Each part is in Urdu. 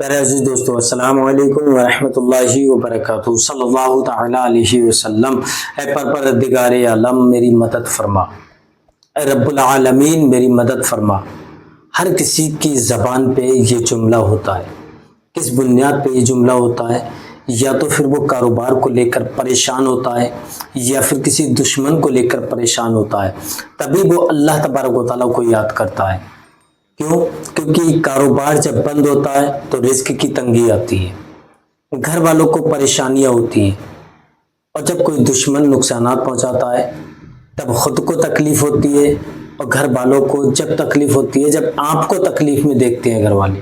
پیارے عزیز دوستو، السلام علیکم ورحمۃ اللہ وبرکاتہ۔ صلی اللہ تعالیٰ علیہ وسلم۔ اے پروردگار عالم میری مدد فرما، اے رب العالمین میری مدد فرما۔ ہر کسی کی زبان پہ یہ جملہ ہوتا ہے۔ کس بنیاد پہ یہ جملہ ہوتا ہے؟ یا تو پھر وہ کاروبار کو لے کر پریشان ہوتا ہے، یا پھر کسی دشمن کو لے کر پریشان ہوتا ہے، تبھی وہ اللہ تبارک و تعالیٰ کو یاد کرتا ہے۔ کیوں؟ کیونکہ کاروبار جب بند ہوتا ہے تو رزق کی تنگی آتی ہے، گھر والوں کو پریشانیاں ہوتی ہیں، اور جب کوئی دشمن نقصانات پہنچاتا ہے تب خود کو تکلیف ہوتی ہے، اور گھر والوں کو جب تکلیف ہوتی ہے جب آپ کو تکلیف میں دیکھتے ہیں گھر والے۔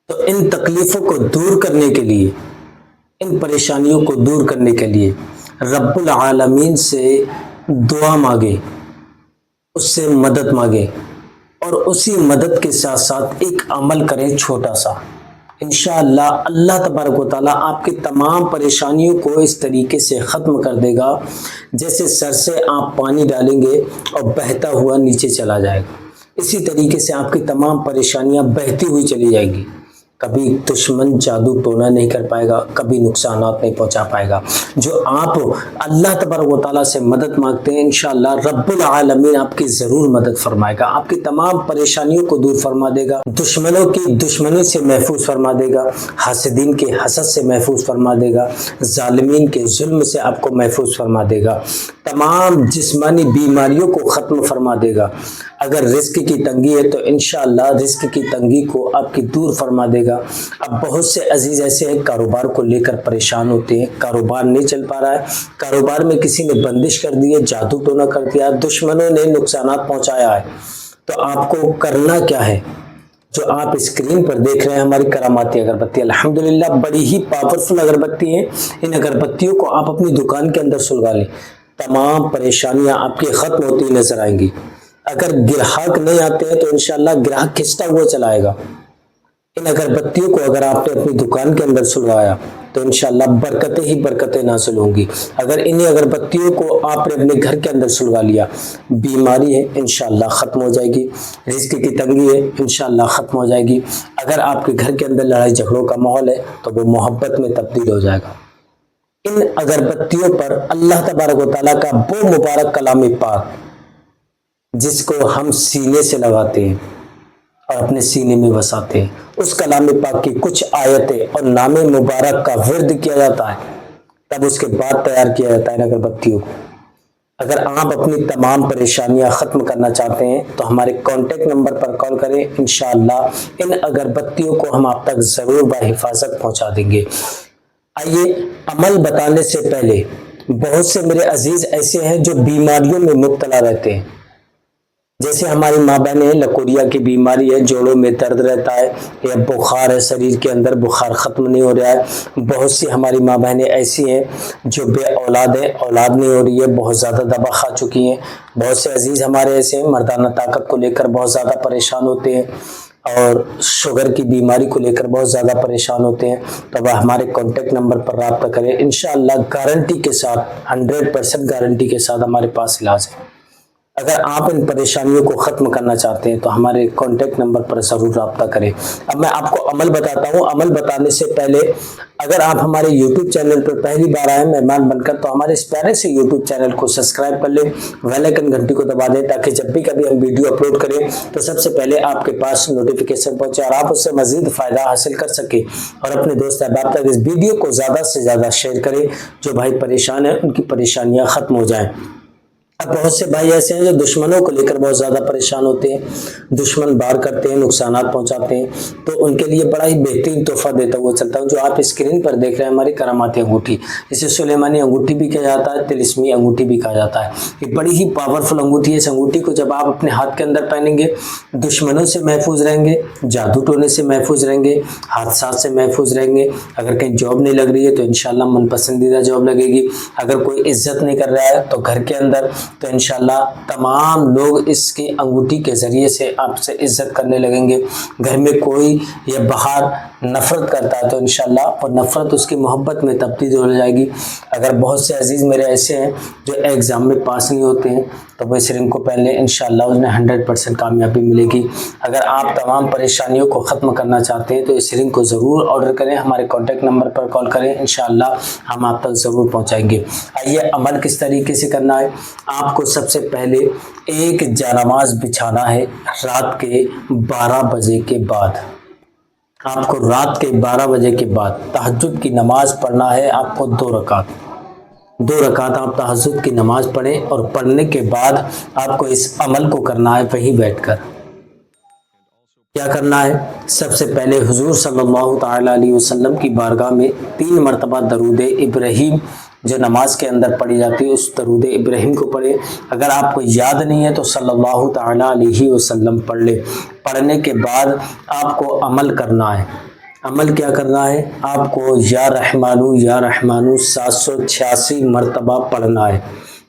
تو ان تکلیفوں کو دور کرنے کے لیے، ان پریشانیوں کو دور کرنے کے لیے رب العالمین سے دعا مانگے، اس سے مدد مانگے، اور اسی مدد کے ساتھ ساتھ ایک عمل کریں چھوٹا سا۔ انشاءاللہ اللہ تبارک و تعالیٰ آپ کی تمام پریشانیوں کو اس طریقے سے ختم کر دے گا جیسے سر سے آپ پانی ڈالیں گے اور بہتا ہوا نیچے چلا جائے گا۔ اسی طریقے سے آپ کی تمام پریشانیاں بہتی ہوئی چلی جائیں گی۔ کبھی دشمن جادو ٹونا نہیں کر پائے گا، کبھی نقصانات نہیں پہنچا پائے گا۔ جو آپ اللہ تبارک و تعالیٰ سے مدد مانگتے ہیں انشاءاللہ رب العالمین آپ کی ضرور مدد فرمائے گا، آپ کی تمام پریشانیوں کو دور فرما دے گا، دشمنوں کی دشمنی سے محفوظ فرما دے گا، حاسدین کے حسد سے محفوظ فرما دے گا، ظالمین کے ظلم سے آپ کو محفوظ فرما دے گا، تمام جسمانی بیماریوں کو ختم فرما دے گا۔ اگر رزق کی تنگی ہے تو انشاءاللہ رزق کی تنگی کو آپ کی دور فرما دے گا۔ اب بہت سے عزیز ایسے ہیں کاروبار کو لے کر پریشان ہوتے ہیں، کاروبار نہیں چل پا رہا ہے، کاروبار میں کسی نے بندش کر دی ہے، جادو ٹونا کر دیا، دشمنوں نے نقصانات پہنچایا ہے، تو آپ کو کرنا کیا ہے؟ جو آپ اسکرین پر دیکھ رہے ہیں ہماری کراماتی اگربتی، الحمدللہ بڑی ہی پاورفل اگربتی ہیں۔ ان اگربتیوں کو آپ اپنی دکان کے اندر سلگا لیں، تمام پریشانیاں آپ کی ختم ہوتی نظر آئیں گی۔ اگر گراہک نہیں آتے ہیں تو انشاءاللہ گراہک کھنچتا ہوا چلائے گا۔ ان اگربتیوں کو اگر آپ نے اپنی دکان کے اندر سلوایا تو انشاءاللہ برکتیں ہی برکتیں نازل ہوں گی۔ اگر انہیں اگربتیوں کو آپ نے اپنے گھر کے اندر سلوا لیا، بیماری ہے انشاءاللہ ختم ہو جائے گی، رزق کی تنگی ہے انشاءاللہ ختم ہو جائے گی۔ اگر آپ کے گھر کے اندر لڑائی جھگڑوں کا ماحول ہے تو وہ محبت میں تبدیل ہو جائے گا۔ ان اگربتیوں پر اللہ تبارک و تعالیٰ کا وہ مبارک کلام پاک جس کو ہم سینے سے لگاتے ہیں اور اپنے سینے میں بساتے ہیں، اس کلام پاک کی کچھ آیتیں اور نام مبارک کا ورد کیا جاتا ہے، تب اس کے بعد تیار کیا جاتا ہے ان اگربتیوں کو۔ اگر آپ اپنی تمام پریشانیاں ختم کرنا چاہتے ہیں تو ہمارے کانٹیکٹ نمبر پر کال کریں، انشاءاللہ ان اگربتیوں کو ہم آپ تک ضرور بحفاظت پہنچا دیں گے۔ آئیے عمل بتانے سے پہلے، بہت سے میرے عزیز ایسے ہیں جو بیماریوں میں مبتلا رہتے ہیں، جیسے ہماری ماں بہنیں لکوریا کی بیماری ہے، جوڑوں میں درد رہتا ہے، یا بخار ہے، شریر کے اندر بخار ختم نہیں ہو رہا ہے۔ بہت سی ہماری ماں بہنیں ایسی ہیں جو بے اولاد ہیں، اولاد نہیں ہو رہی ہے، بہت زیادہ دوا کھا چکی ہیں۔ بہت سے عزیز ہمارے ایسے ہیں مردانہ طاقت کو لے کر بہت زیادہ پریشان ہوتے ہیں، اور شوگر کی بیماری کو لے کر بہت زیادہ پریشان ہوتے ہیں، تو وہ ہمارے کانٹیکٹ نمبر پر رابطہ کریں، انشاءاللہ گارنٹی کے ساتھ 100% گارنٹی کے ساتھ ہمارے پاس علاج ہے۔ اگر آپ ان پریشانیوں کو ختم کرنا چاہتے ہیں تو ہمارے کانٹیکٹ نمبر پر ضرور رابطہ کریں۔ اب میں آپ کو عمل بتاتا ہوں۔ عمل بتانے سے پہلے اگر آپ ہمارے یوٹیوب چینل پر پہلی بار آئے مہمان بن کر تو ہمارے اس پیارے سے یوٹیوب چینل کو سبسکرائب کر لیں، بیل آئیکن گھنٹی کو دبا دیں تاکہ جب بھی کبھی ہم ویڈیو اپلوڈ کریں تو سب سے پہلے آپ کے پاس نوٹیفیکیشن پہنچے اور آپ اس سے مزید فائدہ حاصل کر سکیں، اور اپنے دوست احباب تک اس ویڈیو کو زیادہ سے زیادہ شیئر کریں، جو بھائی پریشان ہیں ان کی پریشانیاں ختم ہو جائیں۔ اب بہت سے بھائی ایسے ہیں جو دشمنوں کو لے کر بہت زیادہ پریشان ہوتے ہیں، دشمن بار کرتے ہیں، نقصانات پہنچاتے ہیں، تو ان کے لیے بڑا ہی بہترین تحفہ دیتا ہوا چلتا ہوں، جو آپ اسکرین پر دیکھ رہے ہیں ہماری کراماتی انگوٹھی۔ اسے سلیمانی انگوٹھی بھی کہا جاتا ہے، طلسمی انگوٹھی بھی کہا جاتا ہے۔ یہ بڑی ہی پاورفل انگوٹھی ہے۔ اس انگوٹھی کو جب آپ اپنے ہاتھ کے اندر پہنیں گے دشمنوں سے محفوظ رہیں گے، جادو ٹونے سے محفوظ رہیں گے، حادثات سے محفوظ رہیں گے۔ اگر کہیں جاب نہیں لگ رہی ہے تو انشاءاللہ من پسندیدہ جاب لگے گی۔ اگر کوئی عزت نہیں کر رہا ہے تو گھر کے اندر تو انشاءاللہ تمام لوگ اس کی انگوٹھی کے ذریعے سے آپ سے عزت کرنے لگیں گے۔ گھر میں کوئی یا باہر نفرت کرتا ہے تو انشاءاللہ وہ نفرت اس کی محبت میں تبدیل ہو جائے گی۔ اگر بہت سے عزیز میرے ایسے ہیں جو ایگزام میں پاس نہیں ہوتے ہیں تو وہ اس رنگ کو پہن لیں، انشاءاللہ اس میں 100% کامیابی ملے گی۔ اگر آپ تمام پریشانیوں کو ختم کرنا چاہتے ہیں تو اس رنگ کو ضرور آرڈر کریں، ہمارے کانٹیکٹ نمبر پر کال کریں، انشاءاللہ ہم آپ تک ضرور پہنچائیں گے۔ آئیے عمل کس طریقے سے کرنا ہے۔ آپ کو سب سے پہلے ایک جانماز بچھانا ہے رات کے 12 بجے کے بعد۔ آپ کو رات کے 12 بجے کے بعد تہجد کی نماز پڑھنا ہے، آپ کو 2 رکعت آپ تہجد کی نماز پڑھیں، اور پڑھنے کے بعد آپ کو اس عمل کو کرنا ہے وہیں بیٹھ کر۔ کیا کرنا ہے؟ سب سے پہلے حضور صلی اللہ تعالی علیہ وسلم کی بارگاہ میں 3 مرتبہ درود ابراہیم جو نماز کے اندر پڑھی جاتی ہے اس درود ابراہیم کو پڑھیں۔ اگر آپ کو یاد نہیں ہے تو صلی اللہ تعالی علیہ وسلم پڑھ لیں۔ پڑھنے کے بعد آپ کو عمل کرنا ہے۔ عمل کیا کرنا ہے؟ آپ کو یا رحمانو 786 مرتبہ پڑھنا ہے۔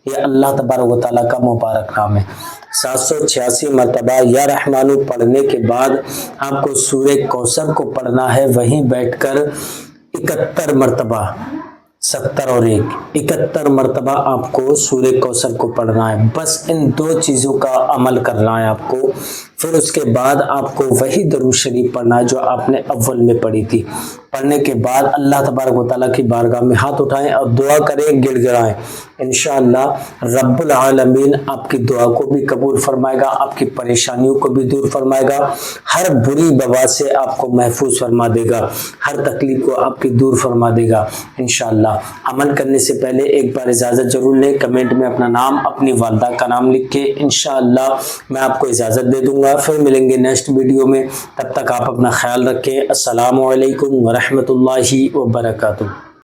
یہ اللہ تبارک و تعالیٰ کا مبارک نام ہے۔ 786 مرتبہ یا رحمانو پڑھنے کے بعد آپ کو سورہ کوثر کو پڑھنا ہے وہیں بیٹھ کر 71 مرتبہ، 70 اور 71 مرتبہ آپ کو سورہ کوثر کو پڑھنا ہے۔ بس ان 2 چیزوں کا عمل کرنا ہے آپ کو۔ پھر اس کے بعد آپ کو وہی درود شریف پڑھنا ہے جو آپ نے اول میں پڑھی تھی۔ پڑھنے کے بعد اللہ تبارک و تعالیٰ کی بارگاہ میں ہاتھ اٹھائیں اور دعا کریں، گڑ گڑائیں۔ انشاءاللہ رب العالمین آپ کی دعا کو بھی قبول فرمائے گا، آپ کی پریشانیوں کو بھی دور فرمائے گا، ہر بری بوا سے آپ کو محفوظ فرما دے گا، ہر تکلیف کو آپ کی دور فرما دے گا انشاءاللہ۔ عمل کرنے سے پہلے ایک بار اجازت ضرور لیں، کمنٹ میں اپنا نام، اپنی والدہ کا نام لکھ کے انشاءاللہ میں آپ کو اجازت دے دوں گا۔ پھر ملیں گے نیکسٹ ویڈیو میں، تب تک آپ اپنا خیال رکھیں۔ السلام علیکم ورحمۃ اللہ وبرکاتہ۔